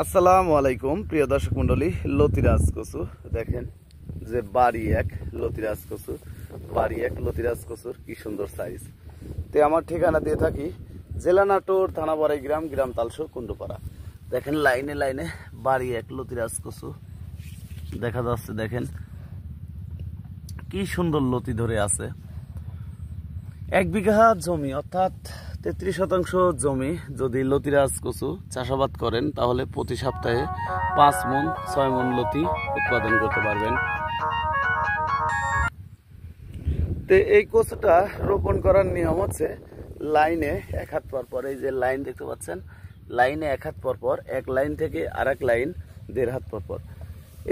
আসসালামু আলাইকুম প্রিয় দর্শক মন্ডলী। লতিরাজ কচু দেখেন যে বাড়ি এক লতিরাজ কচুর কি সুন্দর সাইজ। তে আমার ঠিকানা দিয়ে থাকি জেলা নাটোর, থানা বাড়াই গ্রাম, গ্রাম তালসো, কুন্ডুপাড়া। দেখেন লাইনে লাইনে বাড়ি এক লতিরাজ কচু দেখা যাচ্ছে। দেখেন কি সুন্দর লতি ধরে আছে। 1 বিঘা জমি অর্থাৎ 33% জমি যদি লতিরাজ কচু চাষাবাদ করেন তাহলে প্রতি সপ্তাহে 5 মণ 6 মণ লতি উৎপাদন করতে পারবেন। তে এই কচুটা রোপণ করার নিয়ম হচ্ছে লাইনে 1 হাত পর পর, এই যে লাইন দেখতে পাচ্ছেন, লাইনে 1 হাত পর পর, এক লাইন থেকে আরেক লাইন 1.5 হাত পর পর।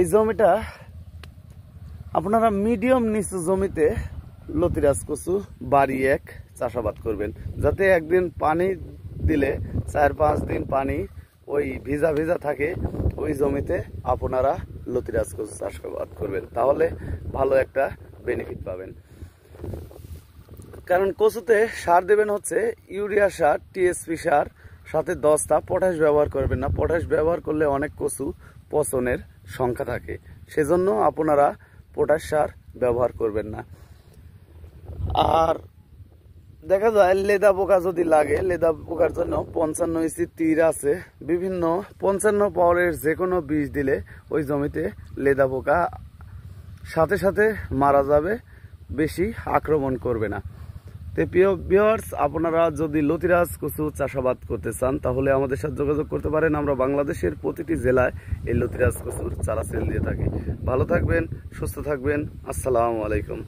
এই জমিটা আপনারা মিডিয়াম নিচু জমিতে লতিরাজ কচু বাড়ি এক চাষাবাদ করবেন, যাতে একদিন পানি দিলে 4-5 দিন পানি ওই ভিজা ভিজা থাকে ওই জমিতে আপনারা লতিরাজ কচু চাষাবাদ করবেন, তাহলে ভালো একটা বেনিফিট পাবেন। কারণ কচুতে সার দেবেন হচ্ছে ইউরিয়া সার, টিএসপি সার, সাথে 10টা পটাশ ব্যবহার করবেন না। পটাশ ব্যবহার করলে অনেক কচু পচনের সংখ্যা থাকে, সেজন্য আপনারা পটাশ সার ব্যবহার করবেন না। আর দেখা যায় লেদা পোকা যদি লাগে, লেদা পোকার জন্য 55 ইঞ্চি তীর আছে, বিভিন্ন 55 পাওয়ারের যে কোনো বীজ দিলে ওই জমিতে লেদা পোকা সাথে সাথে মারা যাবে, বেশি আক্রমণ করবে না। তো প্রিয় ভিউয়ার্স, আপনারা যদি লতিরাজ কচু চাষাবাদ করতে চান তাহলে আমাদের সাথে যোগাযোগ করতে পারেন। আমরা বাংলাদেশের প্রতিটি জেলায় এই লতিরাজ কচুর চারা সেল দিয়ে থাকি। ভালো থাকবেন, সুস্থ থাকবেন। আসসালামু আলাইকুম।